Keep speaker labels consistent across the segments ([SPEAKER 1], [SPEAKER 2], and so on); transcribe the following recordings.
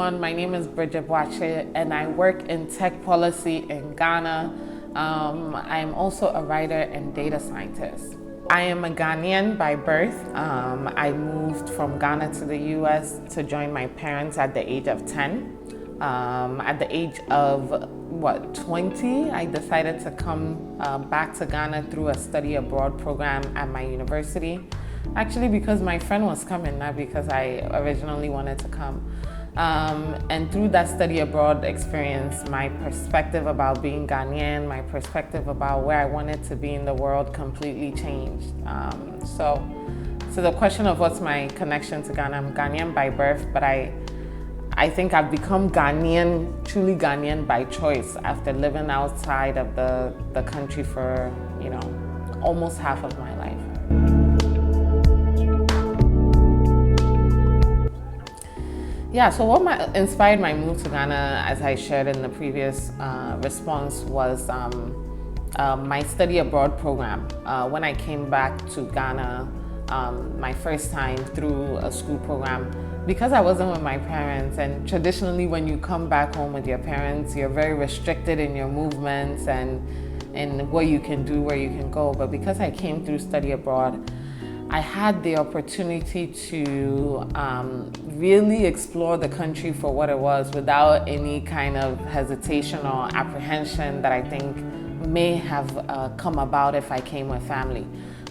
[SPEAKER 1] everyone. My name is Bridget Boakye, and I work in tech policy in Ghana. I am also a writer and data scientist. I am a Ghanaian by birth. I moved from Ghana to the US to join my parents at the age of 10. At the age of 20, I decided to come back to Ghana through a study abroad program at my university. Actually, because my friend was coming, not because I originally wanted to come. And through that study abroad experience, my perspective about being Ghanaian, my perspective about where I wanted to be in the world completely changed. So the question of what's my connection to Ghana, I'm Ghanaian by birth, but I think I've become Ghanaian, truly Ghanaian by choice after living outside of the country for, almost half of my life. Yeah, so what inspired my move to Ghana, as I shared in the previous response, was my study abroad program. When I came back to Ghana my first time through a school program, because I wasn't with my parents, and traditionally when you come back home with your parents, you're very restricted in your movements and what you can do, where you can go. But because I came through study abroad, I had the opportunity to really explore the country for what it was without any kind of hesitation or apprehension that I think may have come about if I came with family.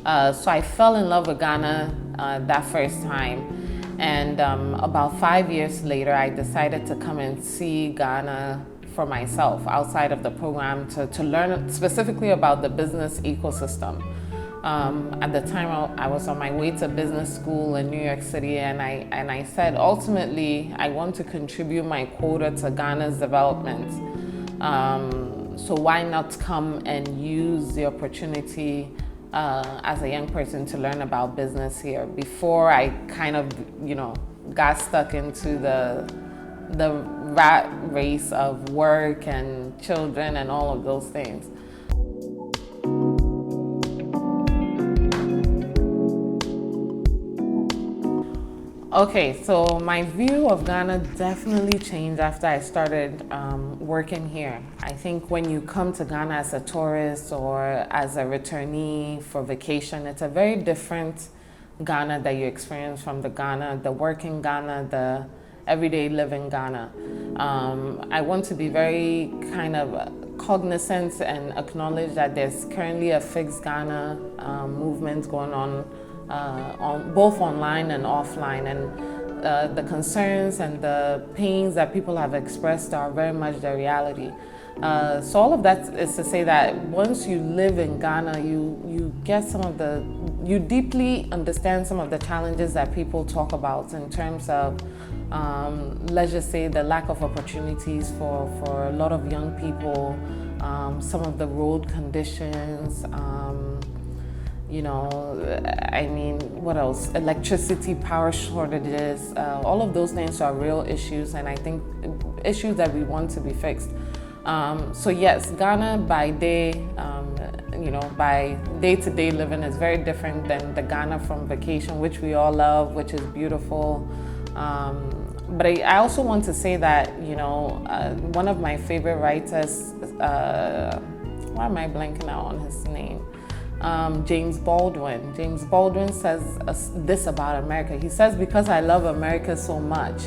[SPEAKER 1] So I fell in love with Ghana that first time. And about 5 years later, I decided to come and see Ghana for myself outside of the program to learn specifically about the business ecosystem. At the time, I was on my way to business school in New York City, and I said, ultimately, I want to contribute my quota to Ghana's development. So why not come and use the opportunity as a young person to learn about business here before I kind of, got stuck into the rat race of work and children and all of those things. Okay, so my view of Ghana definitely changed after I started working here. I think when you come to Ghana as a tourist or as a returnee for vacation, it's a very different Ghana that you experience from the working Ghana, the everyday living Ghana. I want to be very kind of cognizant and acknowledge that there's currently a fixed Ghana movement going on both online and offline, and the concerns and the pains that people have expressed are very much the reality. So all of that is to say that once you live in Ghana, you get you deeply understand some of the challenges that people talk about in terms of, let's just say, the lack of opportunities for a lot of young people, some of the road conditions, what else? Electricity, power shortages, all of those things are real issues, and I think issues that we want to be fixed. So yes, Ghana by day, by day-to-day living is very different than the Ghana from vacation, which we all love, which is beautiful. But I also want to say that, one of my favorite writers, why am I blanking out on his name? James Baldwin. James Baldwin says this about America. He says, because I love America so much,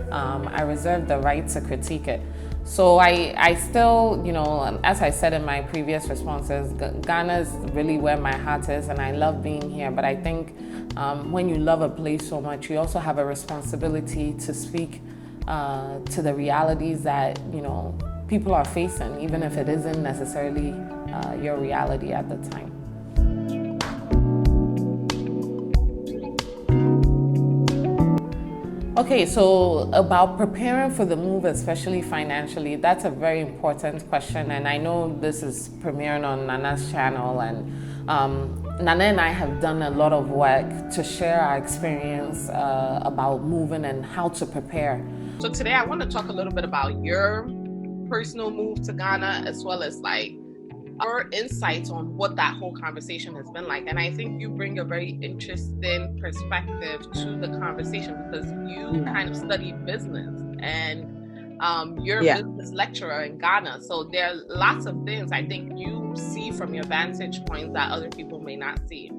[SPEAKER 1] I reserve the right to critique it. So I still, as I said in my previous responses, Ghana is really where my heart is, and I love being here. But I think when you love a place so much, you also have a responsibility to speak to the realities that, people are facing, even if it isn't necessarily your reality at the time. Okay, so about preparing for the move, especially financially, that's a very important question. And I know this is premiering on Nana's channel, and Nana and I have done a lot of work to share our experience about moving and how to prepare. So today I want to talk a little bit about your personal move to Ghana, as well as our insights on what that whole conversation has been like. And I think you bring a very interesting perspective to the conversation because you kind of study business and you're a
[SPEAKER 2] Yeah.
[SPEAKER 1] business lecturer in Ghana. So there are lots of things I think you see from your vantage points that other people may not see.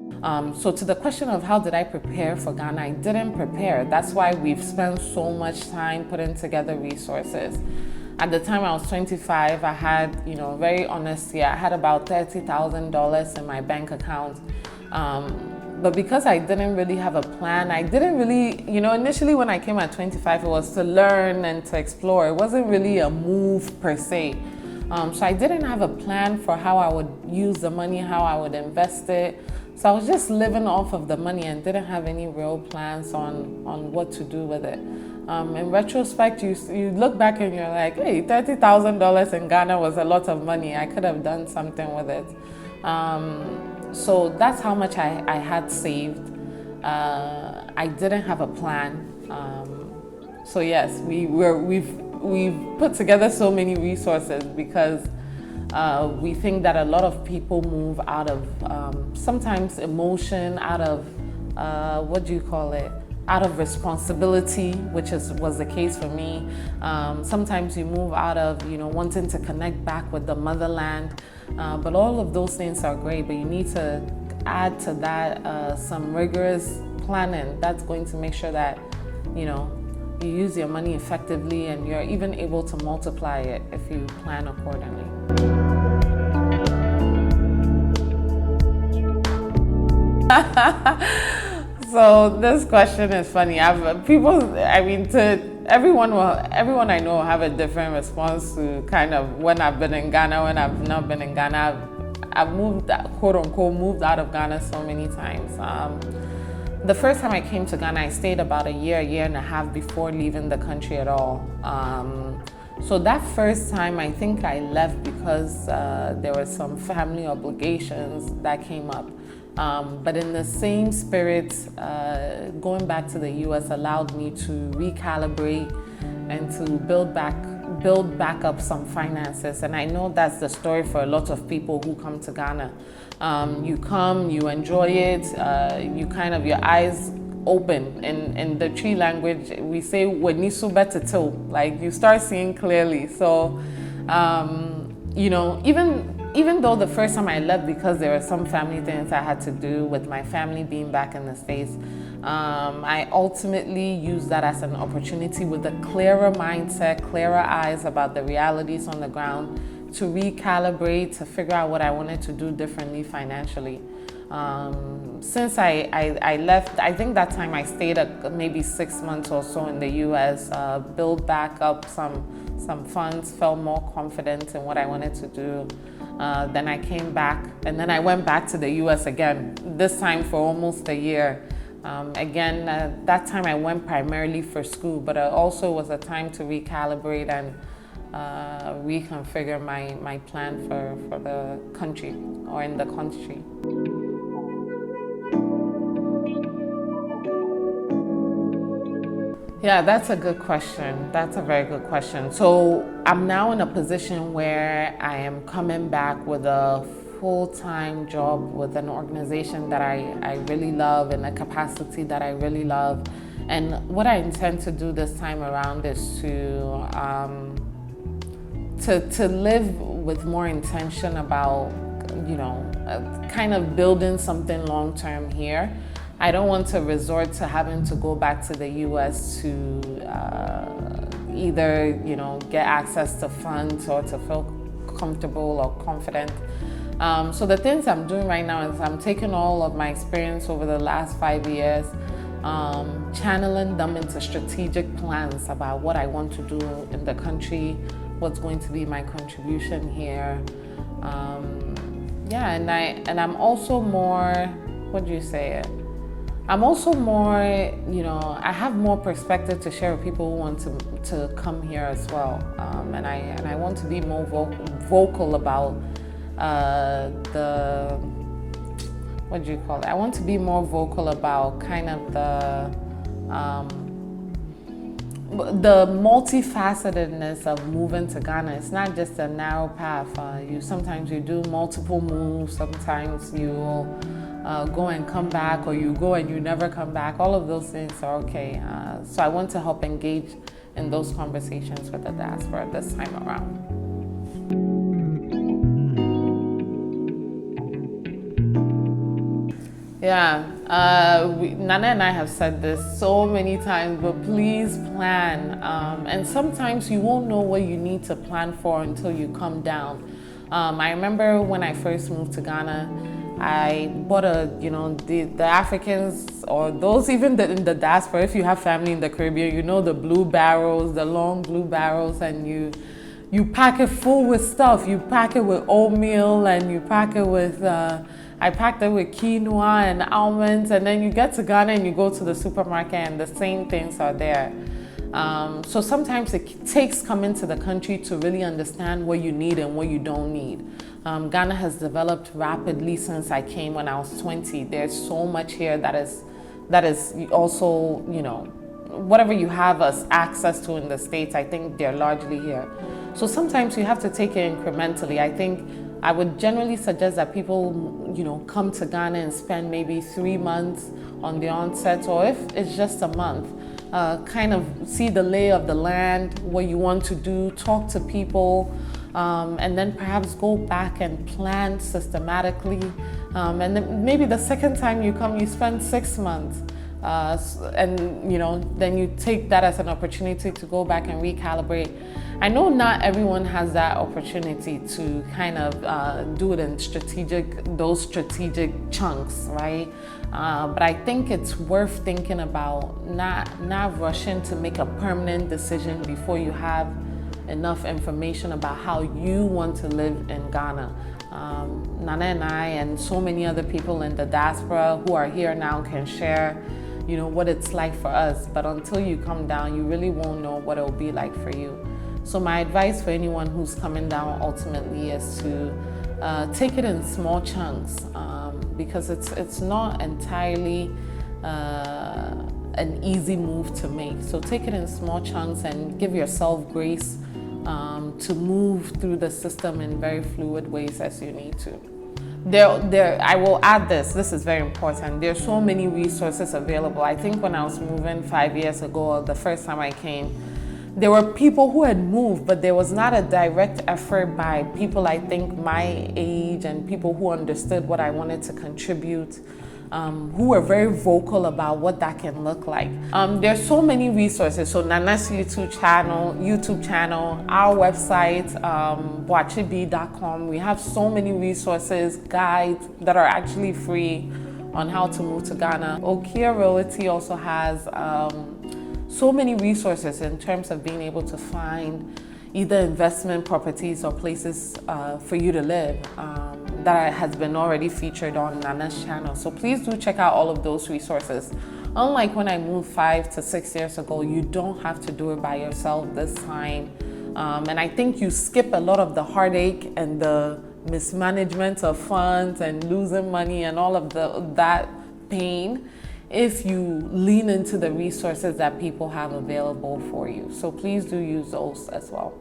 [SPEAKER 1] So to the question of how did I prepare for Ghana, I didn't prepare. That's why we've spent so much time putting together resources. At the time I was 25, I had, very honestly, I had about $30,000 in my bank account. But because I didn't really have a plan, I didn't really, initially when I came at 25, it was to learn and to explore. It wasn't really a move per se. So I didn't have a plan for how I would use the money, how I would invest it. So I was just living off of the money and didn't have any real plans on what to do with it. In retrospect, you look back and you're like, hey, $30,000 in Ghana was a lot of money. I could have done something with it. So that's how much I had saved. I didn't have a plan. So yes, we've put together so many resources because we think that a lot of people move out of sometimes emotion, out of out of responsibility, which was the case for me. Sometimes you move out of wanting to connect back with the motherland, but all of those things are great. But you need to add to that some rigorous planning that's going to make sure that you use your money effectively and you're even able to multiply it if you plan accordingly. So this question is funny. Everyone I know have a different response to kind of when I've been in Ghana, when I've not been in Ghana. I've moved, quote unquote, moved out of Ghana so many times. The first time I came to Ghana, I stayed about a year and a half before leaving the country at all. So that first time, I think I left because there were some family obligations that came up. But in the same spirit, going back to the US allowed me to recalibrate and to build back up some finances. And I know that's the story for a lot of people who come to Ghana. You come, you enjoy it, your eyes open. In the tree language, we say, like you start seeing clearly. So, even though the first time I left because there were some family things I had to do with my family being back in the States, I ultimately used that as an opportunity with a clearer mindset, clearer eyes about the realities on the ground to recalibrate, to figure out what I wanted to do differently financially. Since I left, I think that time I stayed maybe 6 months or so in the US, built back up some funds, felt more confident in what I wanted to do. Then I came back and then I went back to the US again, this time for almost a year. That time I went primarily for school, but it also was a time to recalibrate and reconfigure my plan for the country or in the country. Yeah, that's a good question. That's a very good question. So I'm now in a position where I am coming back with a full-time job with an organization that I really love in a capacity that I really love. And what I intend to do this time around is to live with more intention about, kind of building something long-term here. I don't want to resort to having to go back to the US to either, get access to funds or to feel comfortable or confident. So the things I'm doing right now is I'm taking all of my experience over the last 5 years, channeling them into strategic plans about what I want to do in the country, what's going to be my contribution here. And I'm also more, I'm also more, I have more perspective to share with people who want to come here as well. And I want to be more vocal about I want to be more vocal about kind of the multifacetedness of moving to Ghana. It's not just a narrow path. Sometimes you do multiple moves. Sometimes you go and come back, or you go and you never come back. All of those things are okay. So I want to help engage in those conversations with the diaspora this time around. Yeah, Nana and I have said this so many times, but please plan. And sometimes you won't know what you need to plan for until you come down. I remember when I first moved to Ghana, I bought the Africans, or those even in the diaspora, if you have family in the Caribbean, you know the blue barrels, the long blue barrels, and you pack it full with stuff. You pack it with oatmeal, and you pack it with, I packed it with quinoa and almonds, and then you get to Ghana and you go to the supermarket and the same things are there. So sometimes it takes coming to the country to really understand what you need and what you don't need. Ghana has developed rapidly since I came when I was 20. There's so much here that is also, whatever you have as access to in the States, I think they're largely here. So sometimes you have to take it incrementally. I think I would generally suggest that people, come to Ghana and spend maybe 3 months on the onset, or if it's just a month, kind of see the lay of the land, what you want to do, talk to people, and then perhaps go back and plan systematically. And then maybe the second time you come, you spend 6 months. And then you take that as an opportunity to go back and recalibrate. I know not everyone has that opportunity to kind of do it in those strategic chunks, right? But I think it's worth thinking about not rushing to make a permanent decision before you have enough information about how you want to live in Ghana. Nana and I and so many other people in the diaspora who are here now can share what it's like for us, but until you come down, you really won't know what it'll be like for you. So my advice for anyone who's coming down ultimately is to take it in small chunks, because it's not entirely an easy move to make. So take it in small chunks and give yourself grace to move through the system in very fluid ways as you need to. I will add this is very important. There's so many resources available. I think when I was moving 5 years ago, the first time I came, there were people who had moved, but there was not a direct effort by people, I think, my age and people who understood what I wanted to contribute, who were very vocal about what that can look like. There's so many resources. So Nana's YouTube channel, our website, boakye.com. We have so many resources, guides that are actually free on how to move to Ghana. Boakye Realty also has so many resources in terms of being able to find either investment properties or places for you to live. That has been already featured on Nana's channel. So please do check out all of those resources. Unlike when I moved 5 to 6 years ago, you don't have to do it by yourself this time. And I think you skip a lot of the heartache and the mismanagement of funds and losing money and all of that pain if you lean into the resources that people have available for you. So please do use those as well.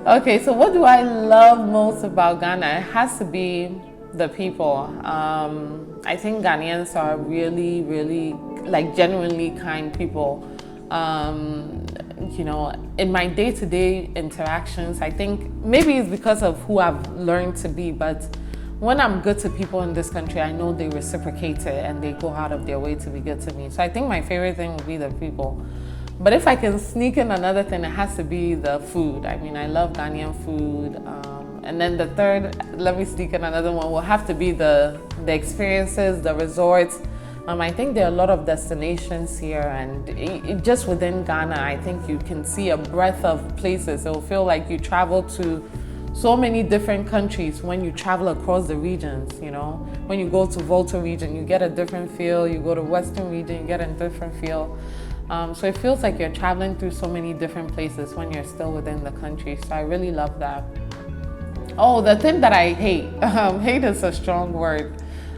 [SPEAKER 1] Okay, so what do I love most about Ghana? It has to be the people. I think Ghanaians are really, really, genuinely kind people. In my day-to-day interactions, I think maybe it's because of who I've learned to be, but when I'm good to people in this country, I know they reciprocate it and they go out of their way to be good to me. So I think my favorite thing would be the people. But if I can sneak in another thing, it has to be the food. I mean, I love Ghanaian food. And then the third, let me sneak in another one, will have to be the experiences, the resorts. I think there are a lot of destinations here, and just within Ghana, I think you can see a breadth of places. It will feel like you travel to so many different countries when you travel across the regions, When you go to Volta region, you get a different feel. You go to Western region, you get a different feel. So it feels like you're traveling through so many different places when you're still within the country. So I really love that. Oh, the thing that I hate, hate is a strong word.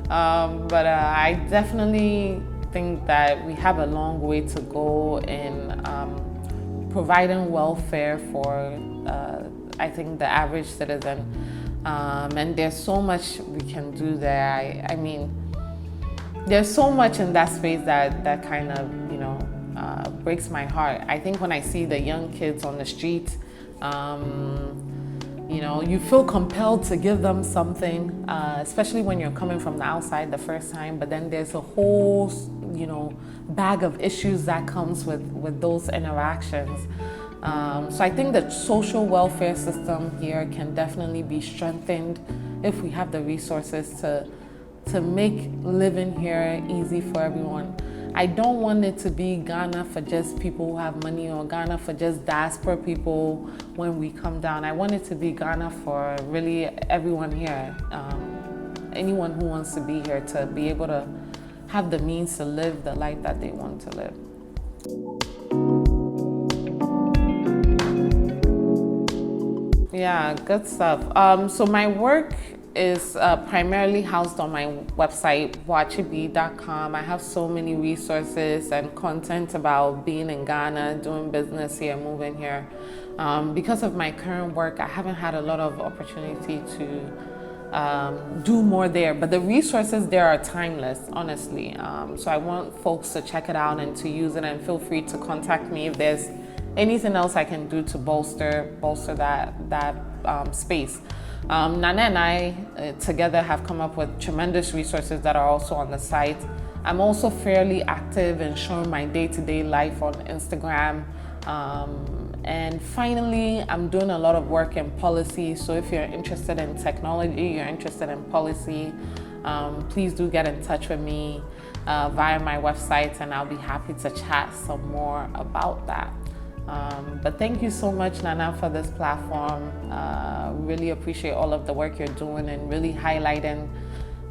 [SPEAKER 1] But I definitely think that we have a long way to go in providing welfare for, I think, the average citizen. And there's so much we can do there. I mean, there's so much in that space that kind of, breaks my heart. I think when I see the young kids on the street, you feel compelled to give them something, especially when you're coming from the outside the first time, but then there's a whole, bag of issues that comes with those interactions. So I think the social welfare system here can definitely be strengthened if we have the resources to make living here easy for everyone. I don't want it to be Ghana for just people who have money or Ghana for just diaspora people when we come down. I want it to be Ghana for really everyone here. Anyone who wants to be here to be able to have the means to live the life that they want to live. Yeah, good stuff. So my work is primarily housed on my website, boakye.com. I have so many resources and content about being in Ghana, doing business here, moving here. Because of my current work, I haven't had a lot of opportunity to do more there, but the resources there are timeless, honestly. So I want folks to check it out and to use it, and feel free to contact me if there's anything else I can do to bolster that space. Nana and I together have come up with tremendous resources that are also on the site. I'm also fairly active in showing my day-to-day life on Instagram. And finally, I'm doing a lot of work in policy. So if you're interested in technology, you're interested in policy, please do get in touch with me via my website, and I'll be happy to chat some more about that. But thank you so much, Nana, for this platform. Really appreciate all of the work you're doing and really highlighting,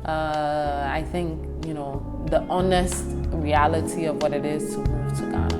[SPEAKER 1] I think, the honest reality of what it is to move to Ghana.